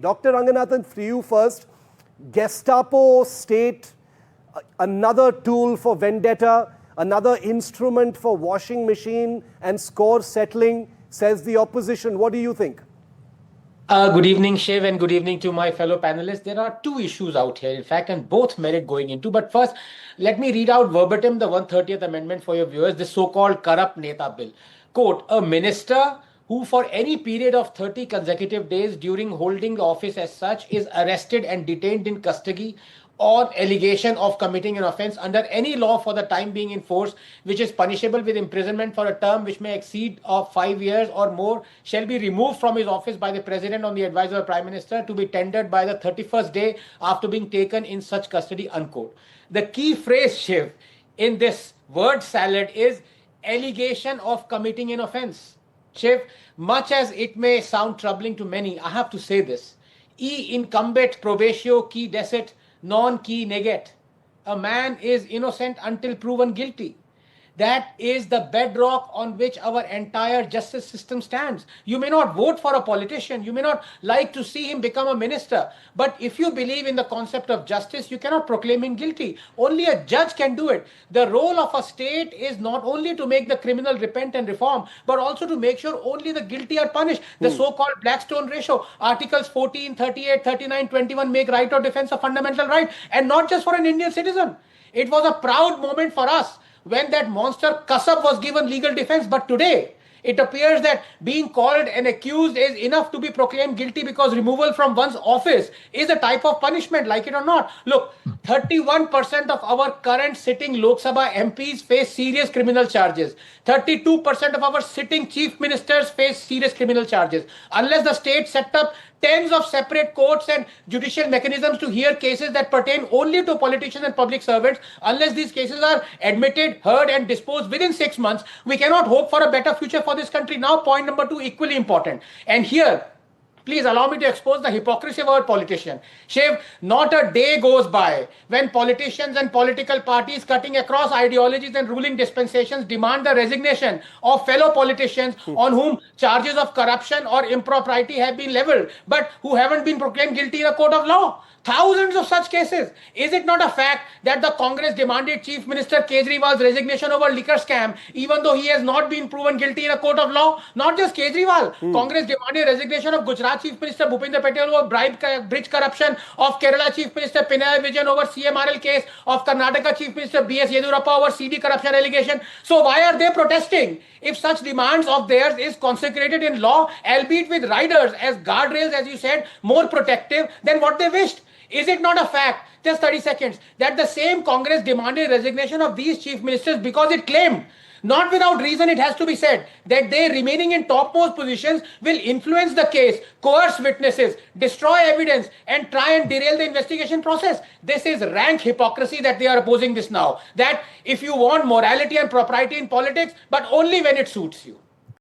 Dr. Ranganathan, for you first. Gestapo state, another tool for vendetta, another instrument for washing machine and score settling, says the opposition. What do you think? Good evening, Shiv, and good evening to my fellow panelists. There are two issues out here, in fact, and both merit going into. But first, let me read out verbatim the 130th Amendment for your viewers, the so-called Corrupt Neta Bill. Quote, a minister who for any period of 30 consecutive days during holding the office as such is arrested and detained in custody on allegation of committing an offence under any law for the time being in force, which is punishable with imprisonment for a term which may exceed of 5 years or more, shall be removed from his office by the President on the advice of the Prime Minister to be tendered by the 31st day after being taken in such custody, unquote. The key phrase, Shiv, in this word salad is allegation of committing an offence. Shiv, much as it may sound troubling to many, I have to say this. E incumbet probatio qui desit non qui neget. A man is innocent until proven guilty. That is the bedrock on which our entire justice system stands. You may not vote for a politician, you may not like to see him become a minister, but if you believe in the concept of justice, you cannot proclaim him guilty. Only a judge can do it. The role of a state is not only to make the criminal repent and reform, but also to make sure only the guilty are punished. The so-called Blackstone ratio, Articles 14, 38, 39, 21 make right of defense a fundamental right, and not just for an Indian citizen. It was a proud moment for us when that monster Kasab was given legal defense. But today, it appears that being called and accused is enough to be proclaimed guilty because removal from one's office is a type of punishment, like it or not. Look, 31% of our current sitting Lok Sabha MPs face serious criminal charges. 32% of our sitting chief ministers face serious criminal charges. Unless the state set up tens of separate courts and judicial mechanisms to hear cases that pertain only to politicians and public servants, unless these cases are admitted, heard and disposed within 6 months, we cannot hope for a better future for this country. Now, point number two, equally important. And here, please allow me to expose the hypocrisy of our politician. Shiv, not a day goes by when politicians and political parties cutting across ideologies and ruling dispensations demand the resignation of fellow politicians on whom charges of corruption or impropriety have been leveled, but who haven't been proclaimed guilty in a court of law. Thousands of such cases. Is it not a fact that the Congress demanded Chief Minister Kejriwal's resignation over liquor scam, even though he has not been proven guilty in a court of law? Not just Kejriwal. Congress demanded resignation of Gujarat Chief Minister Bhupendra Patel over bridge corruption, of Kerala Chief Minister Pinarayi Vijayan over CMRL case, of Karnataka Chief Minister B.S. Yediyurappa over CD corruption allegation. So why are they protesting? If such demands of theirs is consecrated in law, albeit with riders as guardrails, as you said, more protective than what they wished. Is it not a fact, just 30 seconds, that the same Congress demanded resignation of these chief ministers because it claimed, not without reason it has to be said, that they remaining in topmost positions will influence the case, coerce witnesses, destroy evidence and try and derail the investigation process? This is rank hypocrisy that they are opposing this now. That if you want morality and propriety in politics, but only when it suits you.